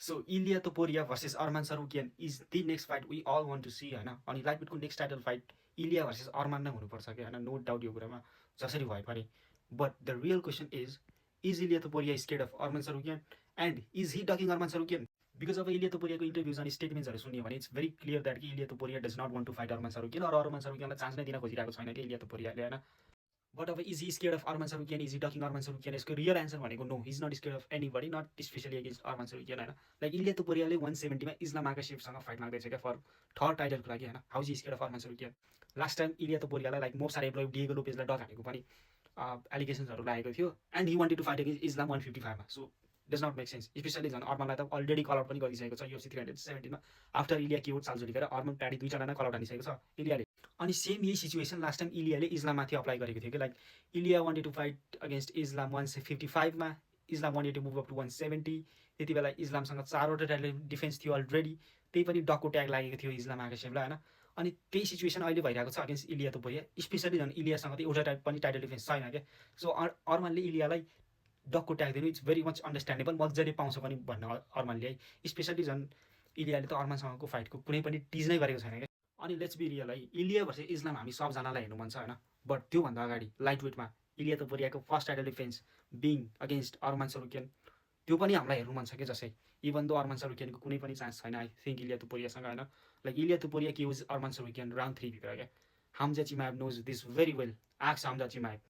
So Ilya Topuria versus Arman Sarukian is the next fight we all want to see हैन. अनि लाइटवेटको next title fight इलिया versus अरमान नै हुनुपर्छ कि हैन, no doubt यो कुरामा जसरी भए पनि. But the real question is Ilia Topuria scared of Arman Tsarukyan and is he ducking Arman Tsarukyan? Because अब इलिया तोपुरियाको इन्टरभ्युज अनि स्टेटमेन्ट्सहरू सुन्यो भने इट्स भेरी क्लियर द्याट कि Ilia Topuria does not want to fight Arman Tsarukyan, और Arman सरुकियनलाई chance नै दिन खोजिरहेको छैन कि इलिया तोपुरियाले हैन. बट अब is he scared of Arman Tsarukyan, is he ducking Arman Tsarukyan? यसको रियल एन्सर भनेको no, is not scared of anybody, not especially against Arman Tsarukyan हैन. लाइक इलिया तोपुरियाले 170मा इस्लाम आकाशेवसँग फाइट माग्दैछ क्या फर थर्ड टाइटलको लागि हैन. How is scared of Arman Tsarukyan? Last time Ilia तोपुरियालाई like मोब सारे एम्प्लोइ डिएगो लोपेजलाई डक हानेको पनि एलिगेसन्सहरू लागेको थियो and he wanted to fight against Islam 155मा. So does not make sense. Especially झन् अर्मनलाई त अलरेडी कल आउट पनि गरिसकेको छ UFC 317मा आफ्टर इलिया किवोट साल झुलिकेर अर्मन प्याडी दुईजनालाई कल आउट हानिसकेको छ इलियाले. अनि सेम यही सिचुएसन लास्ट टाइम इलियाले इस्लाममाथि अप्लाई गरेको थियो कि like Ilia wanted to fight against Islam 155मा, Islam wanted to move up to 170. त्यति बेला इस्लामसँग 4वटा टाइटल डिफेन्स थियो अलरेडी, त्यही पनि डकको ट्याग लागेको थियो इस्लाम आकाशेवलाई हैन. अनि त्यही सिचुएसन अहिले भइरहेको छ अगेन्स्ट इलिया तोपुरिया. स्पेसली झन् इलियासँग त एउटा पनि टाइटल डिफेन्स छैन क्या. सो अर्मनले इलियालाई डकको ट्याग दिनु इट्स भेरी मच अन्डरस्ट्यान्डेबल, मजाले पाउँछ पनि भन्न अर्मनले है. स्पेसली झन् इलियाले त अर्मनसँगको फाइटको कुनै पनि टिज नै गरेको छैन क्या. अनि लेट्स बी रियल है, इलिया भर्सेस इस्लाम हामी सबजनालाई हेर्नु मन छ होइन. बट त्योभन्दा अगाडि लाइट वेटमा इलिया तोपुरियाको first title defence being against Arman Tsarukyan, त्यो पनि हामीलाई हेर्नु मन छ कि जसै. इभन दो अर्मान सरुकियनको कुनै पनि चान्स छैन आई थिङ्क इलिया तोपुरियासँग होइन. लाइक इलिया तोपुरिया कि युज अर्मान सरुकियन राउन्ड 3 भित्र क्या. हाम्जा चिमाएब नोज दिस भेरी वेल. आक्स हाम्जा चिमाएब.